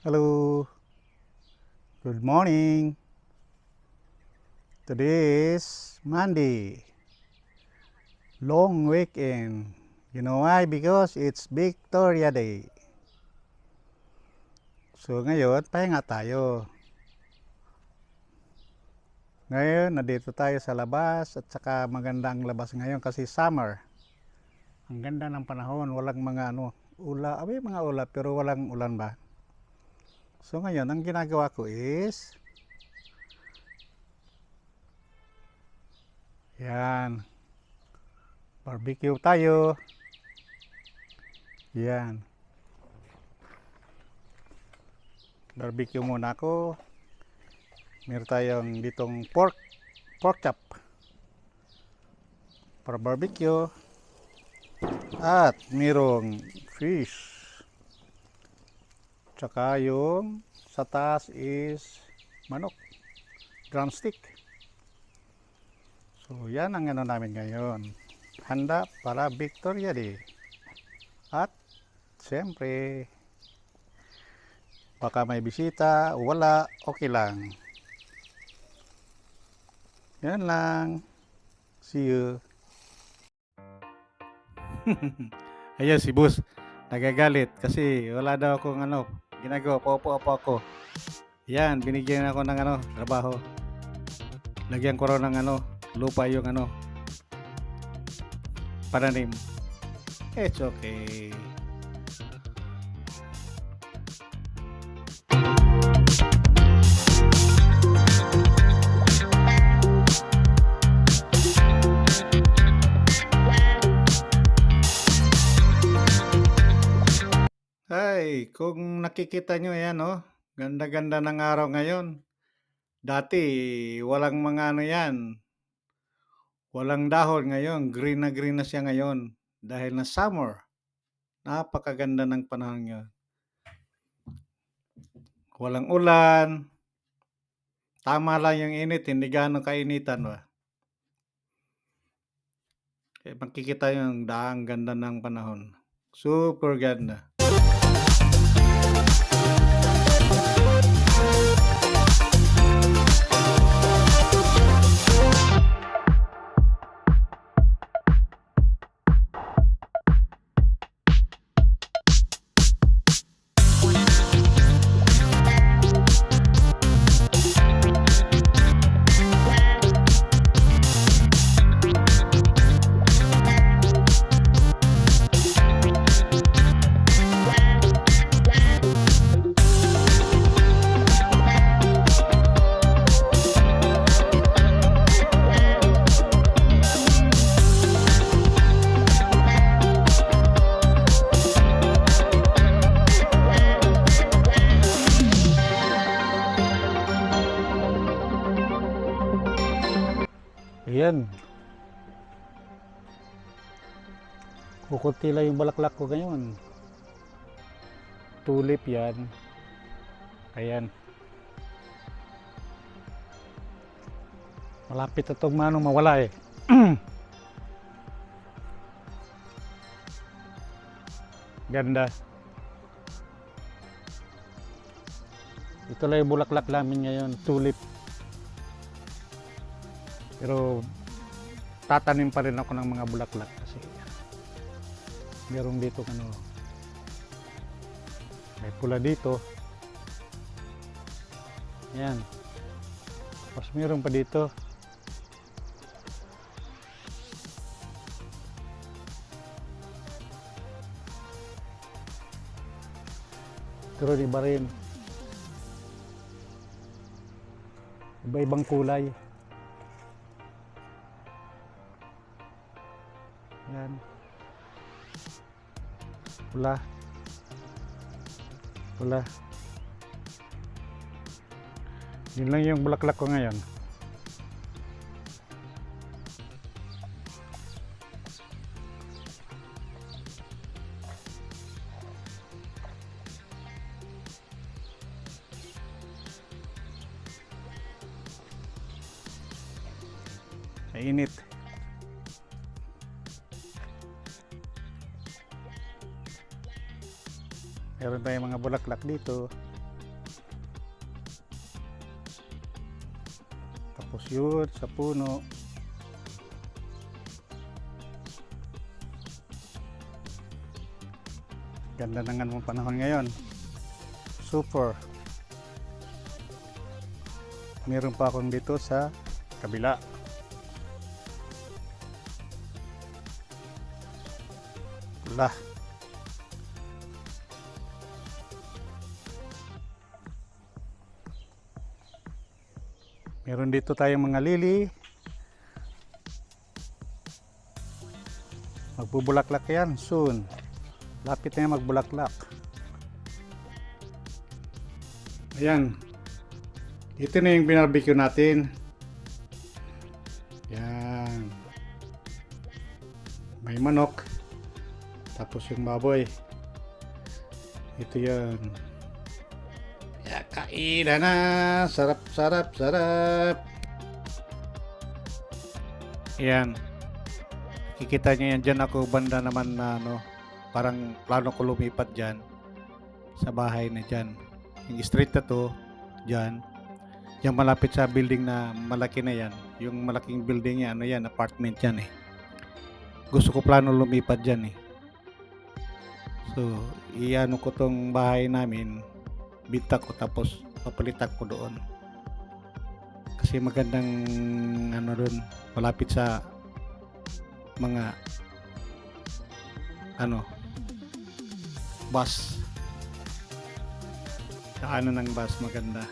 Hello, good morning. Today is Monday, long weekend. You know why? Because it's Victoria Day. So ngayon, pahinga tayo. Ngayon, nandito tayo sa labas at saka magandang labas ngayon kasi summer. Ang ganda ng panahon, walang mga mga ulap pero walang ulan ba? So ngayon, ang ginagawa ko is yan, barbecue tayo. Yan. Barbecue muna ako. Meron tayong ditong pork chop para barbecue. At merong fish. Tsaka yung sa taas is manok. Drumstick. So yan ang ano namin ngayon. Handa para Victoria Day. At siyempre baka may bisita o wala, okay lang. Yan lang. See you. Ayan si boss. Nagagalit kasi wala daw akong ginagawa. Paupo-upo ako. Yan, binigyan ako ng trabaho. Lagyan ko raw ng lupa yung pananim. It's okay. Ay, kung nakikita nyo yan, ganda-ganda ng araw ngayon. Dati, walang mga yan. Walang dahon ngayon. Green na siya ngayon. Dahil na summer. Napakaganda ng panahon ngayon. Walang ulan. Tama lang yung init. Hindi gaano kainitan ba? Kaya makikita yung daang ganda ng panahon. Super ganda. Ayan. Kukunti lang yung balaklak ko ngayon. Tulip yan. Ayan. Malapit na itong mawala eh. Ganda. Ito lang yung bulaklak namin ngayon. Tulip. Pero tatanim pa rin ako ng mga bulaklak kasi meron dito may pula dito. Yan. Tapos meron pa dito. Pero iba rin. Iba-ibang kulay. Yan. Pula. Pula. Yun lang yung bulaklak ko ngayon. Mainit. Meron tayong mga bulaklak dito. Tapos yun sa puno. Ganda ng anong panahon ngayon. Super. Meron pa akong dito sa kabila. Wala. Meron dito tayong mga lili. Magbubulaklak yan soon. Lapit na yan magbulaklak. Ayan. Ito na yung binarbecue natin. Yan. May manok. Tapos yung baboy. Ito yan. Ya, kainan na. Sarap, sarap, sarap. Ayan. Kikita nyo yan. Dyan ako banda naman na parang plano ko lumipat dyan. Sa bahay na dyan. Yung street na to. Dyan. Diyan malapit sa building na malaki na yan. Yung malaking building yan, yan, apartment yan eh. Gusto ko plano lumipat dyan eh. So, iano ko tong bahay namin, binta ko tapos papalitan ko doon. Kasi magandang doon, malapit sa mga bus. Sa ng bus maganda.